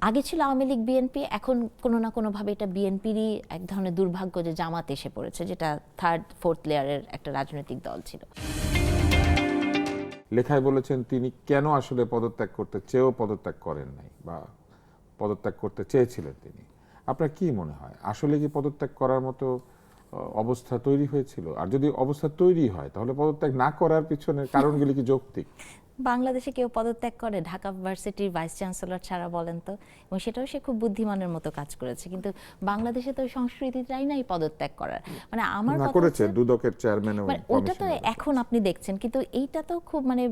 আগে ছিল আওয়ামী লীগ বিএনপি, এখন কোনো না কোনোভাবে এটা বিএনপিরই এক ধরনের দুর্ভাগ্য যে জামাত এসে পড়েছে, যেটা থার্ড ফোর্থ লেয়ারের একটা রাজনৈতিক দল ছিল। লেখায় বলেছেন তিনি কেন আসলে পদত্যাগ করতে চেয়েও পদত্যাগ করেন নাই, বা পদত্যাগ করতে চেয়েছিলেন তিনি। আপনার কি মনে হয়, আসলে কি পদত্যাগ করার মতো অবস্থা তৈরি হয়েছিল? আর যদি অবস্থা তৈরি হয়, তাহলে পদত্যাগ না করার পিছনে কারণগুলি কি যৌক্তিক? বাংলাদেশে কেউ পদত্যাগ করে ঢাকা ভার্সিটির ভাইস চ্যান্সেলর ছাড়া, বলেন তো? এবং সেটাও সে খুব বুদ্ধিমানের মতো কাজ করেছে, কিন্তু বাংলাদেশে তো ওই সংস্কৃতিটাই নাই পদত্যাগ করার। মানে আমার না কথা করেছে হচ্ছে, দুদকের চেয়ারম্যান এবং ওটা তো এখন আপনি দেখছেন, কিন্তু এইটা তো খুব মানে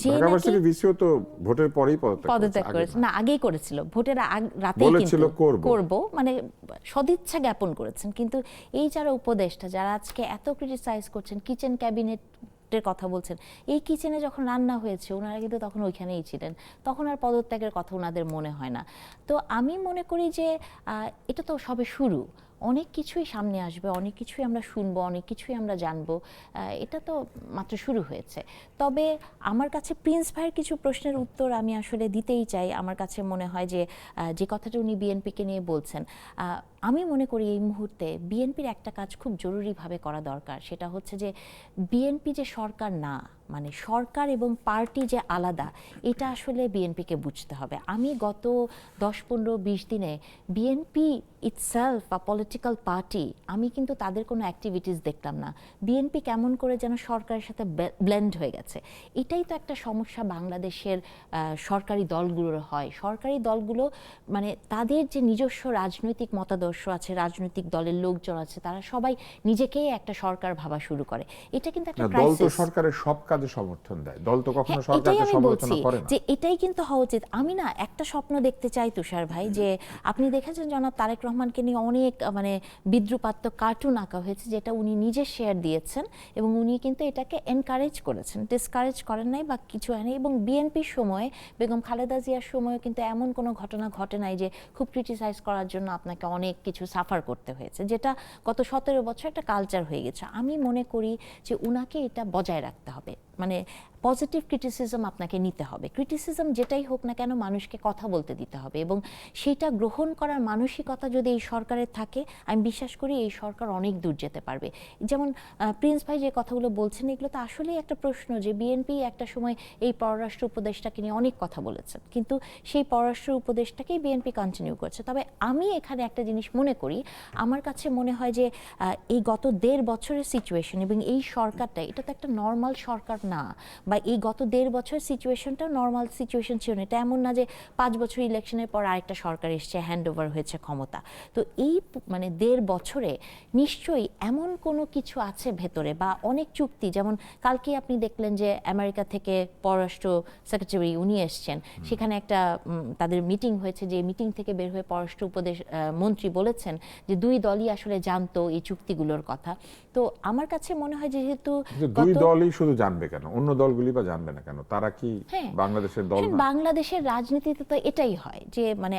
যে ঢাকা নাকি ভার্সিটির ভিসিও তো ভোটের পরেই পদত্যাগ করেছে, না আগেই করেছিল, ভোটের রাতেই বলেছিল করব, মানে সদিচ্ছা জ্ঞাপন করেছেন। কিন্তু এই যারা উপদেষ্টা, যারা আজকে এত ক্রিটিসাইজ করছেন, কিচেন ক্যাবিনেট কথা বলছেন, এই কিচেনে যখন রান্না হয়েছে ওনারা কিন্তু তখন ওইখানেই ছিলেন, তখন আর পদত্যাগের কথা ওনাদের মনে হয় না। তো আমি মনে করি যে এটা তো সবে শুরু, অনেক কিছুই সামনে আসবে, অনেক কিছুই আমরা শুনবো, অনেক কিছুই আমরা জানবো, এটা তো মাত্র শুরু হয়েছে। তবে আমার কাছে প্রিন্স ভাইয়ের কিছু প্রশ্নের উত্তর আমি আসলে দিতেই চাই। আমার কাছে মনে হয় যে যে কথাটা উনি বিএনপিকে নিয়ে বলছেন, আমি মনে করি এই মুহূর্তে বিএনপির একটা কাজ খুব জরুরিভাবে করা দরকার, সেটা হচ্ছে যে বিএনপি যে সরকার না, মানে সরকার এবং পার্টি যে আলাদা, এটা আসলে বিএনপিকে বুঝতে হবে। আমি গত 10-15-20 দিনে বিএনপি ইটসেলফ বা পলিটিক্যাল পার্টি, আমি কিন্তু তাদের কোনো অ্যাক্টিভিটিস দেখলাম না। বিএনপি কেমন করে যেন সরকারের সাথে ব্লেন্ড হয়ে গেছে। এটাই তো একটা সমস্যা বাংলাদেশের সরকারি দলগুলোর হয়। সরকারি দলগুলো মানে তাদের যে নিজস্ব রাজনৈতিক মতাদর্শ আছে, রাজনৈতিক দলের লোকজন আছে, তারা সবাই নিজেকেই একটা সরকার ভাবা শুরু করে। এটা কিন্তু একটা ক্রাইসিস। দল তো সরকারের সব কাজে সমর্থন দেয়, দল তো কখনো সরকারকে সমালোচনা করে না। যে এটাই কিন্তু হওয়া উচিত। আমি না একটা স্বপ্ন দেখতে চাই তুষার ভাই, যে আপনি দেখেছেন জনাব তারেক রহমানকে নিয়ে অনেক মানে বিদ্রুপাত্মক কার্টুন আঁকা হয়েছে, যেটা উনি নিজে শেয়ার দিয়েছেন, এবং উনি কিন্তু এটাকে এনকারেজ করেছেন, ডিসকারেজ করেন নাই বা কিছু হয়নি। এবং বিএনপির সময়, বেগম খালেদা জিয়ার সময়ও কিন্তু এমন কোনো ঘটনা ঘটে নাই যে খুব ক্রিটিসাইজ করার জন্য আপনাকে অনেক কিছু সাফার করতে হয়েছে, যেটা গত 17 বছর একটা কালচার হয়ে গেছে। আমি মনে করি যে উনাকে এটা বজায় রাখতে হবে, মানে পজিটিভ ক্রিটিসিজম আপনাকে নিতে হবে। ক্রিটিসিজম যেটাই হোক না কেন, মানুষকে কথা বলতে দিতে হবে, এবং সেটা গ্রহণ করার মানসিকতা যদি এই সরকারের থাকে, আমি বিশ্বাস করি এই সরকার অনেক দূর যেতে পারবে। যেমন প্রিন্স ভাই যে কথাগুলো বলছেন, এগুলো তো আসলেই একটা প্রশ্ন, যে বিএনপি একটা সময় এই পররাষ্ট্র উপদেষ্টাকে নিয়ে অনেক কথা বলেছেন, কিন্তু সেই পররাষ্ট্র উপদেষ্টাকেই বিএনপি কন্টিনিউ করছে। তবে আমি এখানে একটা জিনিস মনে করি, আমার কাছে মনে হয় যে এই গত 1.5 বছরের সিচুয়েশন এবং এই সরকারটা, এটা তো একটা নর্মাল সরকার না, বা এই গত 1.5 বছর সিচুয়েশনটা নর্মাল সিচুয়েশন ছিল না। এটা এমন না যে 5 বছর ইলেকশনের পর আরেকটা সরকার এসছে, হ্যান্ড ওভার হয়েছে ক্ষমতা। তো এই মানে 1.5 বছরে নিশ্চয়ই এমন কোনো কিছু আছে ভেতরে, বা অনেক চুক্তি, যেমন কালকে আপনি দেখলেন যে আমেরিকা থেকে পররাষ্ট্র সেক্রেটারি উনি এসছেন, সেখানে একটা তাদের মিটিং হয়েছে, যে মিটিং থেকে বের হয়ে পররাষ্ট্র মন্ত্রী বলেছেন যে দুই দলই আসলে জানতো এই চুক্তিগুলোর কথা। তো আমার কাছে মনে হয় যেহেতু দুই দলই শুধু জানবে কেন, অন্য দলগুলি বা জানবে না কেন? তারা কি বাংলাদেশের দল না? বাংলাদেশের রাজনীতিতে তো এটাই হয়, যে মানে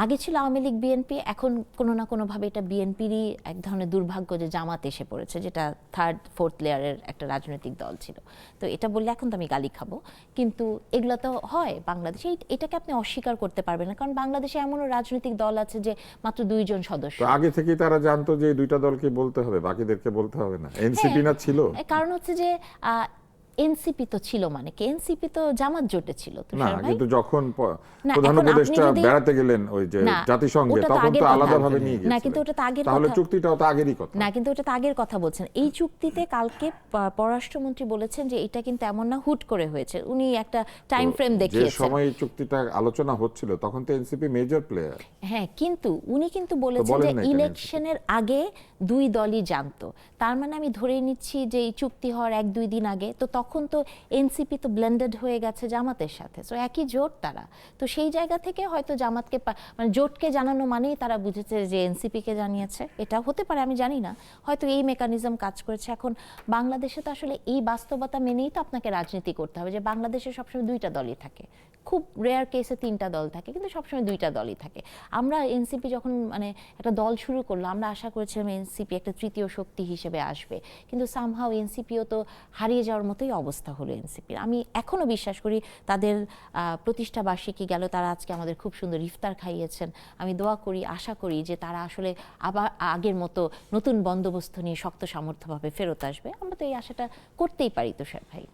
আগে ছিল আওয়ামী লীগ বিএনপি, এখন কোনো না কোনোভাবে এটা বিএনপিরই এক ধরনের দুর্ভাগ্য যে জামাত এসে পড়েছে, যেটা থার্ড ফোর্থ লেয়ারের একটা রাজনৈতিক দল ছিল। তো এটা বললে এখন তো আমি গালি খাবো, কিন্তু এগুলো তো হয় বাংলাদেশে, এটাকে আপনি অস্বীকার করতে পারবেন না, কারণ বাংলাদেশে এমনও রাজনৈতিক দল আছে যে মাত্র 2 জন সদস্য। আগে থেকেই তারা জানতো যে দুইটা দলকে বলতে হবে, বাকিদেরকে বলতে হবে না। এনসিপি না ছিল, কারণ হচ্ছে যে এনসিপি তো ছিল, মানে কি এনসিপি তো জামাত জোটে ছিল না, কিন্তু যখন প্রধান উপদেষ্টা বেড়াতে গেলেন ওই যে জাতিসংঘে, তখন তো আলাদাভাবে নিয়ে গেছিলেন। না, কিন্তু ওটা তো আগের তাহলে কথা, চুক্তিটাও তো আগেরই কথা। না, কিন্তু ওটা তো আগের কথা বলছেন। এই চুক্তিতে কালকে পররাষ্ট্রমন্ত্রী বলেছেন যে এটা কিন্তু এমন না হুট করে হয়েছে, উনি একটা টাইম ফ্রেম দেখিয়েছেন। যে সময় এই চুক্তিটা আলোচনা হচ্ছিল তখন তো এনসিপি মেজর প্লেয়ার। হ্যাঁ, কিন্তু উনি কিন্তু বলেছেন যে ইলেকশনের আগে দুই দলই জানতো। তার মানে আমি ধরেই নিচ্ছি যে এই চুক্তি হওয়ার 1-2 দিন আগে, তো তখন তো এনসিপি তো ব্লেন্ডেড হয়ে গেছে জামাতের সাথে, তো একই জোট তারা। তো সেই জায়গা থেকে হয়তো জামাতকে মানে জোটকে জানানো মানেই তারা বুঝেছে যে এনসিপিকে জানিয়েছে, এটা হতে পারে, আমি জানি না, হয়তো এই মেকানিজম কাজ করেছে। এখন বাংলাদেশে তো আসলে এই বাস্তবতা মেনেই তো আপনাকে রাজনীতি করতে হবে, যে বাংলাদেশে সবসময় দুইটা দলই থাকে, খুব রেয়ার কেসে 3টা দল থাকে, কিন্তু সবসময় 2টা দলই থাকে। আমরা এনসিপি যখন মানে একটা দল শুরু করলো, আমরা আশা করেছিলাম এনসিপি একটা তৃতীয় শক্তি হিসেবে আসবে, কিন্তু সামহাও এনসিপিও তো হারিয়ে যাওয়ার মতোই অবস্থা হলো এনসিপির। আমি এখনো বিশ্বাস করি তাদের প্রতিষ্ঠা বার্ষিকী গেল, তারা আজকে আমাদের খুব সুন্দর ইফতার খাইয়েছেন। আমি দোয়া করি, আশা করি যে তারা আসলে আবার আগের মতো নতুন বন্দোবস্ত নিয়ে শক্ত সামর্থ্যভাবে ফেরত আসবে। আমরা তো এই আশাটা করতেই পারি তুষার ভাই।